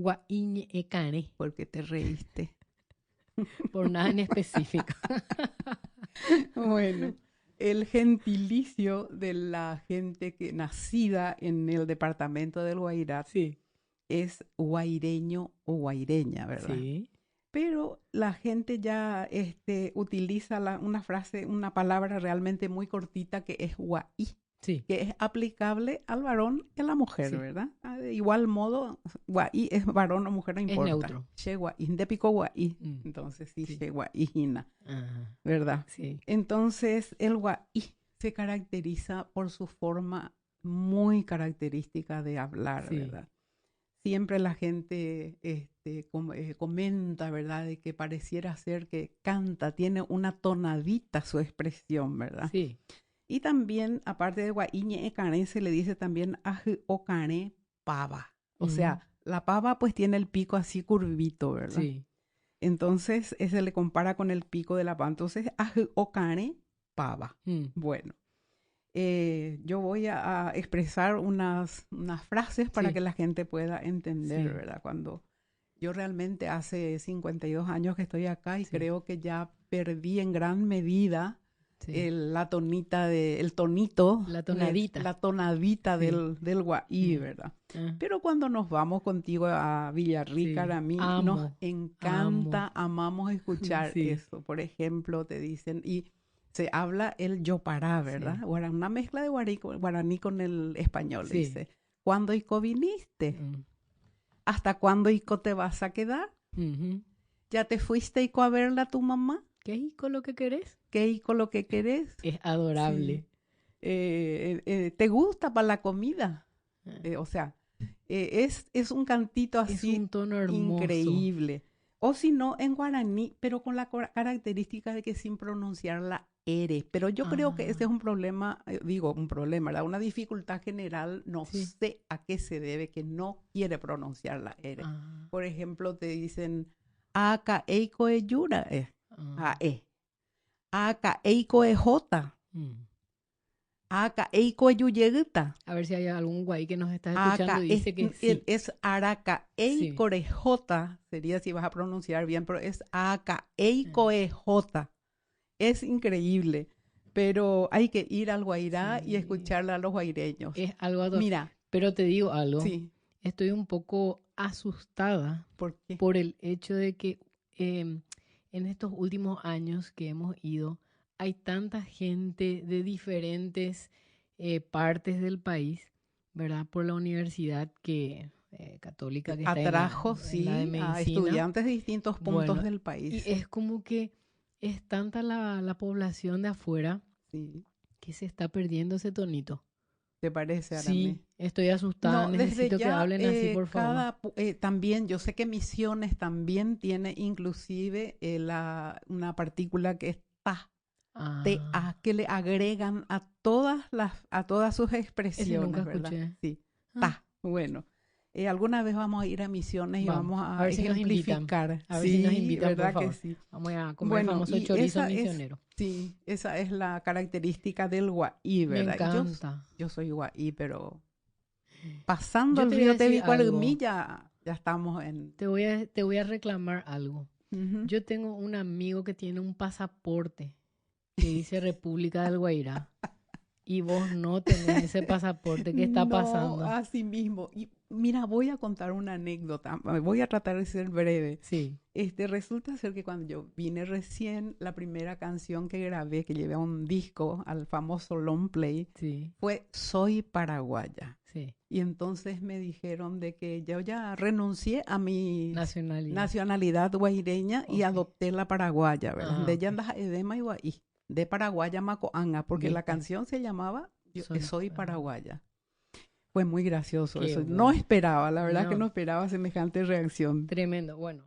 Guaiñe Ecane. ¿Por qué te reíste? Por nada en específico. Bueno, el gentilicio de la gente que nacida en el departamento del Guairá Sí. es guaireño o guaireña, ¿verdad? Sí. Pero la gente ya utiliza una frase, una palabra realmente muy cortita que es guaí, Sí. que es aplicable al varón y a la mujer, Sí. ¿verdad? De igual modo, guaí es varón o mujer, no Es importa. neutro. Che guaí, de pico guaí. Mm. Entonces sí, Sí. che guaí, jina, Ajá. ¿verdad? Sí. Entonces el guaí se caracteriza por su forma muy característica de hablar, Sí. ¿verdad? Siempre la gente comenta, ¿verdad? De que pareciera ser que canta, tiene una tonadita su expresión, ¿verdad? Sí. Y también, aparte de guaiñe ecane, se le dice también aji ocane pava. O sea, la pava pues tiene el pico así curvito, ¿verdad? Sí. Entonces, se le compara con el pico de la pava. Entonces, aji ocane pava. Bueno. Yo voy a expresar unas frases para Sí. que la gente pueda entender, Sí. ¿verdad? Cuando yo realmente hace 52 años que estoy acá y Sí. creo que ya perdí en gran medida Sí. el tonito, La tonadita. la tonadita Sí. del guaí, ¿verdad? Pero cuando nos vamos contigo a Villarrica, Sí. a mí nos Amo. encanta, amamos escuchar Sí. eso. Por ejemplo, te dicen, y se habla el yopará, ¿verdad? Sí. Una mezcla de guaraní con el español, Sí. dice. ¿Cuándo ico viniste? ¿Hasta cuándo ico te vas a quedar? ¿Ya te fuiste ico a verla a tu mamá? ¿Qué ico lo que querés? ¿Qué ico lo que querés? Es adorable. Sí. ¿Te gusta para la comida? O sea, es un cantito así es un tono hermoso. increíble. O si no, en guaraní, pero con la característica de que sin pronunciar la R. Pero yo creo que ese es un problema, un problema, ¿verdad? Una dificultad general, no Sí. sé a qué se debe, que no quiere pronunciar la R. Por ejemplo, te dicen, aka eiko e yura, aka eiko e jota, aka eiko e yuyegita. A ver si hay algún guay que nos está escuchando y dice que sí. Es araca Sí. eiko sería si vas a pronunciar bien, pero es aka eiko e jota. Es increíble, pero hay que ir al Guairá y Sí. escucharle a los guaireños. Es algo adorable. Mira, Pero te digo algo. sí, Estoy un poco asustada ¿por qué? por el hecho de que en estos últimos años que hemos ido, hay tanta gente de diferentes partes del país, ¿verdad? Por la universidad católica que está Atrajo, en la de sí, a medicina. estudiantes de distintos puntos Bueno, del país. Y es como que es tanta la población de afuera Sí, que se está perdiendo ese tonito. ¿te parece, Aramé? Sí, estoy asustada. No, desde Necesito que ya, hablen así, por favor. también, yo sé que Misiones también tiene inclusive una partícula que es ta, Ah, que le agregan a todas sus ese expresiones, nunca ¿verdad? escuché. Sí, Ah, ta. Bueno, alguna vez vamos a ir a Misiones y vamos, vamos a a ver si nos invitan. ejemplificar. A ver si nos Sí, invitan, por ¿verdad que favor. sí? Vamos a comer el Bueno, famoso y chorizo misionero. sí, esa es la característica del guaí, Me ¿verdad? encanta. Yo soy guaí, pero pasando Yo el te voy a río decir Tebicuarumí algo. ya estamos en... Te voy a reclamar algo. Ujú. Yo tengo un amigo que tiene un pasaporte que dice República del Guairá. Y vos no tenés ese pasaporte. ¿Qué está No, pasando? así mismo. Y mira, voy a contar una anécdota. Voy a tratar de ser breve. Sí. Resulta ser que cuando yo vine recién, la primera canción que grabé, que llevé a un disco, al famoso long play, Sí. fue Soy Paraguaya. Sí. Y entonces me dijeron de que yo ya renuncié a mi nacionalidad guaireña y adopté la paraguaya, ¿verdad? De ella andas edema y guaí, de Paraguaya Macoanga, porque la canción se llamaba Soy Paraguaya. Fue muy gracioso eso. Bueno. No esperaba, la verdad que no esperaba semejante reacción. Tremendo. Bueno,